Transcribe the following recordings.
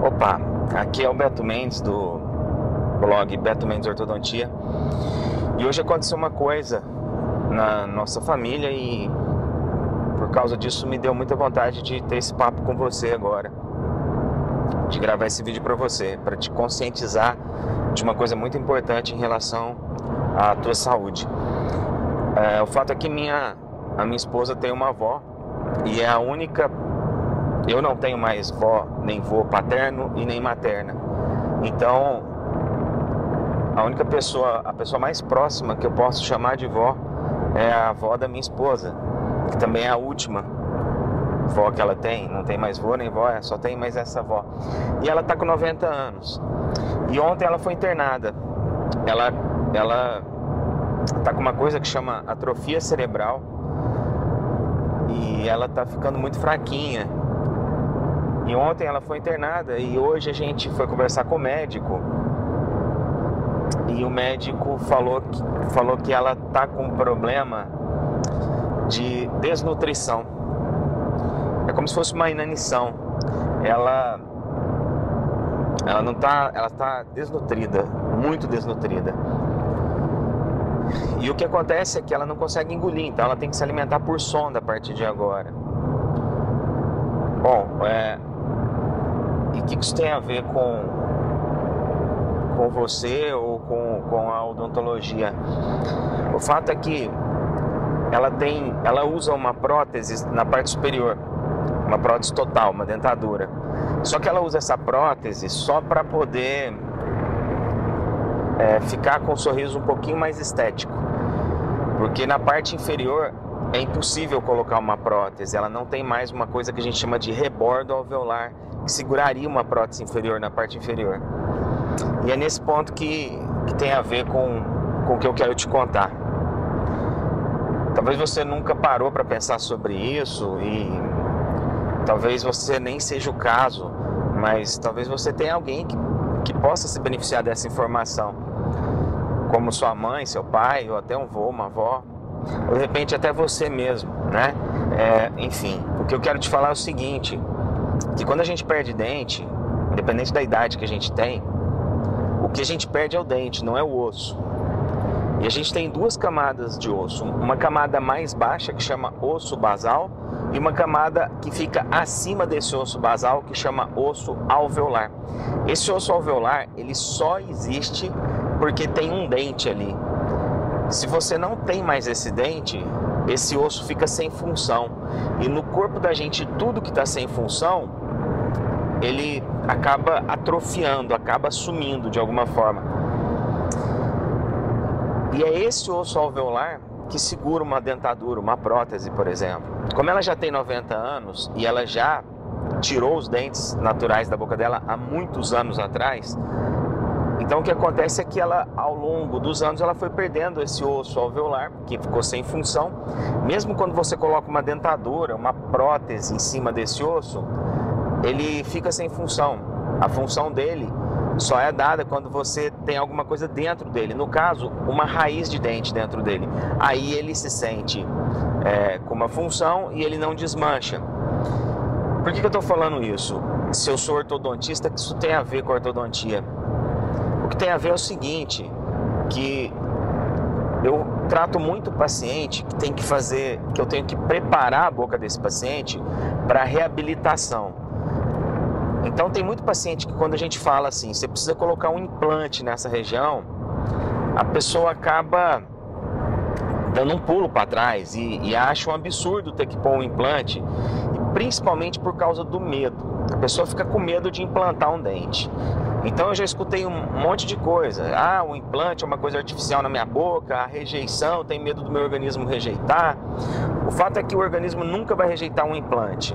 Opa, aqui é o Beto Mendes do blog Beto Mendes Ortodontia. E hoje aconteceu uma coisa na nossa família e por causa disso me deu muita vontade de ter esse papo com você agora, de gravar esse vídeo para você, para te conscientizar de uma coisa muito importante em relação à tua saúde. O fato é que a minha esposa tem uma avó e é a única. Eu não tenho mais vó, nem vô paterno e nem materna. Então, a pessoa mais próxima que eu posso chamar de vó é a avó da minha esposa, que também é a última vó que ela tem. Não tem mais vô nem vó, só tem mais essa avó. E ela tá com 90 anos. E ontem ela foi internada. Ela tá com uma coisa que chama atrofia cerebral. E ela tá ficando muito fraquinha. E ontem ela foi internada e hoje a gente foi conversar com o médico. E o médico falou que ela tá com um problema de desnutrição. É como se fosse uma inanição. Ela tá desnutrida, muito desnutrida. E o que acontece é que ela não consegue engolir, então ela tem que se alimentar por sonda a partir de agora. Bom, e o que isso tem a ver com você ou com a odontologia? O fato é que ela usa uma prótese na parte superior, uma prótese total, uma dentadura. Só que ela usa essa prótese só para poder ficar com um sorriso um pouquinho mais estético, porque na parte inferior é impossível colocar uma prótese. Ela não tem mais uma coisa que a gente chama de rebordo alveolar, que seguraria uma prótese inferior na parte inferior. E é nesse ponto que tem a ver com o que eu quero te contar. Talvez você nunca parou para pensar sobre isso e talvez você nem seja o caso, mas talvez você tenha alguém que possa se beneficiar dessa informação, como sua mãe, seu pai, ou até um vô, uma avó, ou de repente até você mesmo, né? Enfim, o que eu quero te falar é o seguinte, que quando a gente perde dente, independente da idade que a gente tem, o que a gente perde é o dente, não é o osso. E a gente tem duas camadas de osso, uma camada mais baixa que chama osso basal e uma camada que fica acima desse osso basal que chama osso alveolar. Esse osso alveolar, ele só existe porque tem um dente ali. Se você não tem mais esse dente, esse osso fica sem função. E no corpo da gente, tudo que está sem função, ele acaba atrofiando, acaba sumindo de alguma forma. E é esse osso alveolar que segura uma dentadura, uma prótese, por exemplo. Como ela já tem 90 anos e ela já tirou os dentes naturais da boca dela há muitos anos atrás, então o que acontece é que ela, ao longo dos anos, ela foi perdendo esse osso alveolar, que ficou sem função. Mesmo quando você coloca uma dentadura, uma prótese em cima desse osso, ele fica sem função. A função dele só é dada quando você tem alguma coisa dentro dele. No caso, uma raiz de dente dentro dele. Aí ele se sente com uma função e ele não desmancha. Por que eu estou falando isso? Se eu sou ortodontista, que isso tem a ver com a ortodontia? O que tem a ver é o seguinte, que eu trato muito paciente que eu tenho que preparar a boca desse paciente para reabilitação. Então tem muito paciente que quando a gente fala assim, você precisa colocar um implante nessa região, a pessoa acaba dando um pulo para trás e acha um absurdo ter que pôr um implante, e principalmente por causa do medo. A pessoa fica com medo de implantar um dente. Então eu já escutei um monte de coisa. O implante é uma coisa artificial na minha boca, a rejeição, tem medo do meu organismo rejeitar. O fato é que o organismo nunca vai rejeitar um implante.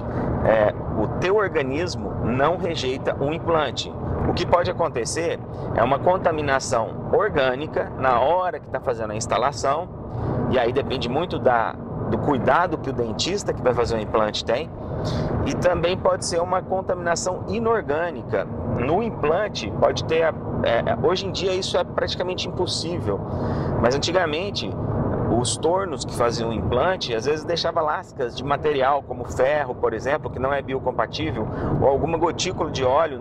O teu organismo não rejeita um implante. O que pode acontecer é uma contaminação orgânica na hora que está fazendo a instalação, e aí depende muito do cuidado que o dentista que vai fazer o implante tem, e também pode ser uma contaminação inorgânica. No implante pode ter, hoje em dia isso é praticamente impossível, mas antigamente os tornos que faziam o implante, às vezes deixava lascas de material, como ferro, por exemplo, que não é biocompatível, ou alguma gotícula de óleo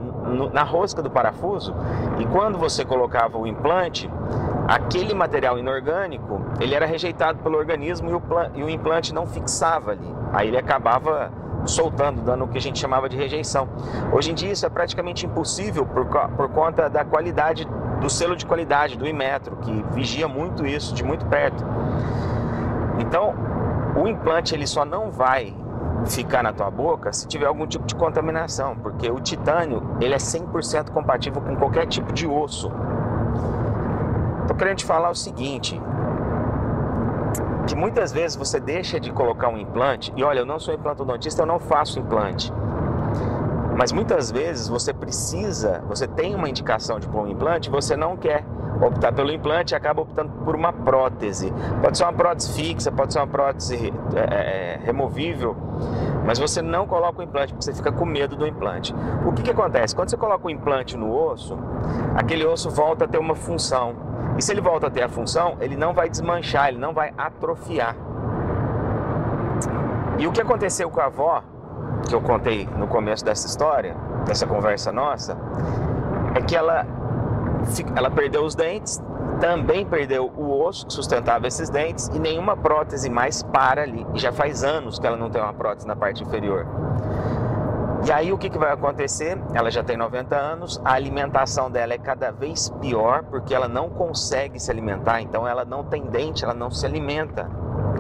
na rosca do parafuso, e quando você colocava o implante, aquele material inorgânico, ele era rejeitado pelo organismo e o implante não fixava ali. Aí ele acabava soltando, dando o que a gente chamava de rejeição. Hoje em dia isso é praticamente impossível por conta da qualidade do selo de qualidade do Inmetro, que vigia muito isso de muito perto. Então, o implante ele só não vai ficar na tua boca se tiver algum tipo de contaminação, porque o titânio ele é 100% compatível com qualquer tipo de osso. Tô querendo te falar o seguinte, que muitas vezes você deixa de colocar um implante, e olha, eu não sou implantodontista, eu não faço implante, mas muitas vezes você tem uma indicação de pôr um implante, você não quer optar pelo implante e acaba optando por uma prótese. Pode ser uma prótese fixa, pode ser uma prótese removível, mas você não coloca o implante porque você fica com medo do implante. O que acontece? Quando você coloca o implante no osso, aquele osso volta a ter uma função. E se ele volta a ter a função, ele não vai desmanchar, ele não vai atrofiar. E o que aconteceu com a avó, que eu contei no começo dessa história, dessa conversa nossa, é que ela perdeu os dentes, também perdeu o osso que sustentava esses dentes e nenhuma prótese mais para ali. E já faz anos que ela não tem uma prótese na parte inferior. E aí o que vai acontecer? Ela já tem 90 anos, a alimentação dela é cada vez pior porque ela não consegue se alimentar, então ela não tem dente, ela não se alimenta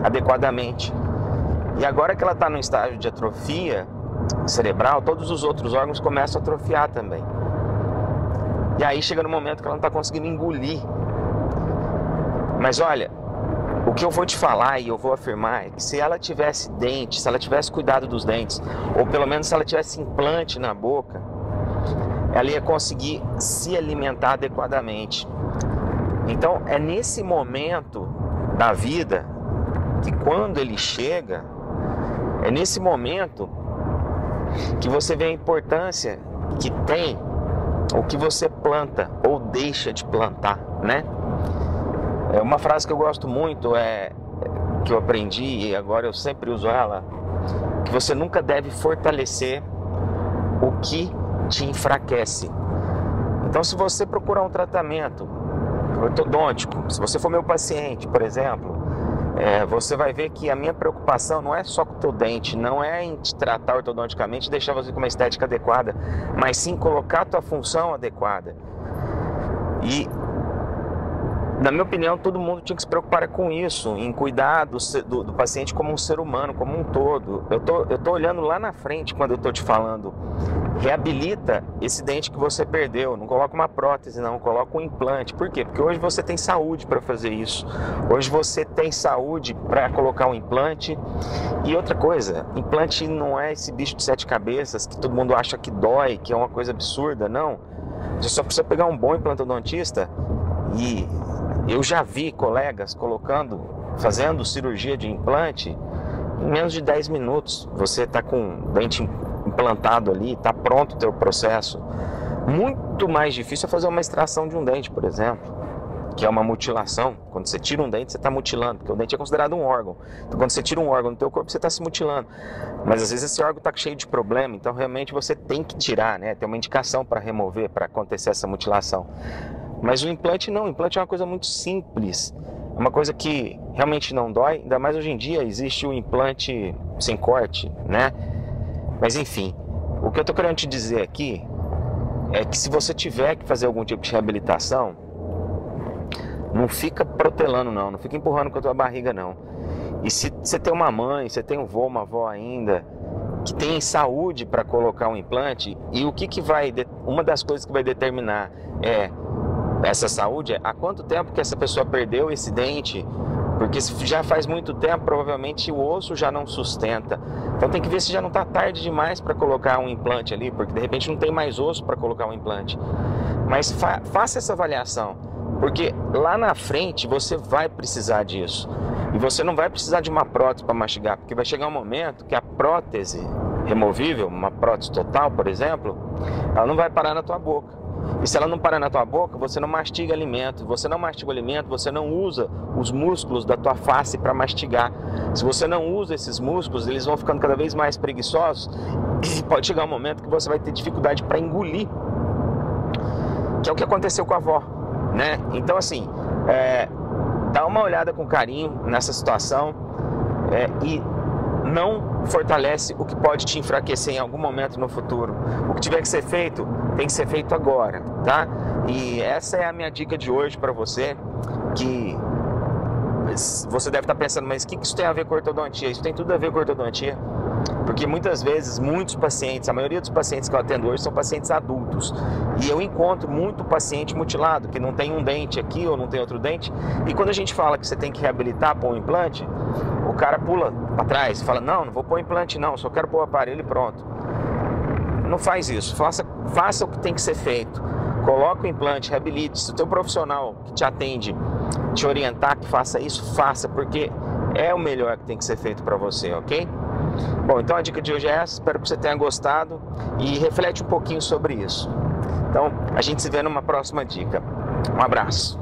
adequadamente. E agora que ela está no estágio de atrofia cerebral, todos os outros órgãos começam a atrofiar também. E aí chega no momento que ela não está conseguindo engolir. Mas olha, o que eu vou te falar e eu vou afirmar é que se ela tivesse dente, se ela tivesse cuidado dos dentes, ou pelo menos se ela tivesse implante na boca, ela ia conseguir se alimentar adequadamente. Então é nesse momento da vida que quando ele chega, é nesse momento que você vê a importância que tem o que você planta ou deixa de plantar, né? É uma frase que eu gosto muito, que eu aprendi e agora eu sempre uso ela, que você nunca deve fortalecer o que te enfraquece. Então, se você procurar um tratamento ortodôntico, se você for meu paciente, por exemplo, você vai ver que a minha preocupação não é só com o teu dente, não é em te tratar ortodonticamente e deixar você com uma estética adequada, mas sim colocar a tua função adequada. E, na minha opinião, todo mundo tinha que se preocupar com isso, em cuidar do paciente como um ser humano, como um todo. Eu tô olhando lá na frente quando eu tô te falando, reabilita esse dente que você perdeu, não coloca uma prótese não, coloca um implante. Por quê? Porque hoje você tem saúde para fazer isso, hoje você tem saúde para colocar um implante. E outra coisa, implante não é esse bicho de 7 cabeças que todo mundo acha que dói, que é uma coisa absurda, não. Você só precisa pegar um bom implantodontista e eu já vi colegas fazendo cirurgia de implante em menos de 10 minutos. Você está com o dente implantado ali, está pronto o teu processo. Muito mais difícil é fazer uma extração de um dente, por exemplo, que é uma mutilação. Quando você tira um dente, você está mutilando, porque o dente é considerado um órgão. Então, quando você tira um órgão do teu corpo, você está se mutilando. Mas às vezes esse órgão está cheio de problema, então realmente você tem que tirar, né? Tem uma indicação para remover, para acontecer essa mutilação. Mas o implante não, o implante é uma coisa muito simples, é uma coisa que realmente não dói, ainda mais hoje em dia existe o implante sem corte, né? Mas enfim, o que eu estou querendo te dizer aqui é que se você tiver que fazer algum tipo de reabilitação, não fica protelando não fica empurrando com a tua barriga não. E se você tem uma mãe, você tem um vô, uma avó ainda, que tem saúde para colocar um implante, e uma das coisas que vai determinar essa saúde é há quanto tempo que essa pessoa perdeu esse dente, porque se já faz muito tempo, provavelmente o osso já não sustenta. Então tem que ver se já não está tarde demais para colocar um implante ali, porque de repente não tem mais osso para colocar um implante. Mas faça essa avaliação, porque lá na frente você vai precisar disso. E você não vai precisar de uma prótese para mastigar, porque vai chegar um momento que a prótese removível, uma prótese total, por exemplo, ela não vai parar na tua boca. E se ela não para na tua boca, você não mastiga alimento. Você não mastiga o alimento, você não usa os músculos da tua face para mastigar. Se você não usa esses músculos, eles vão ficando cada vez mais preguiçosos e pode chegar um momento que você vai ter dificuldade para engolir, que é o que aconteceu com a avó, né? Então assim, dá uma olhada com carinho nessa situação e não fortalece o que pode te enfraquecer em algum momento no futuro. O que tiver que ser feito, tem que ser feito agora, tá? E essa é a minha dica de hoje para você, que você deve estar pensando, mas o que isso tem a ver com ortodontia? Isso tem tudo a ver com ortodontia, porque muitas vezes, muitos pacientes, a maioria dos pacientes que eu atendo hoje são pacientes adultos, e eu encontro muito paciente mutilado, que não tem um dente aqui ou não tem outro dente, e quando a gente fala que você tem que reabilitar, pôr um implante, o cara pula para trás e fala, não vou pôr implante não, só quero pôr o aparelho e pronto. Não faz isso, faça o que tem que ser feito. Coloca o implante, reabilite. Se o teu profissional que te atende te orientar que faça isso, faça, porque é o melhor que tem que ser feito para você, ok? Bom, então a dica de hoje é essa, espero que você tenha gostado e reflete um pouquinho sobre isso. Então, a gente se vê numa próxima dica. Um abraço.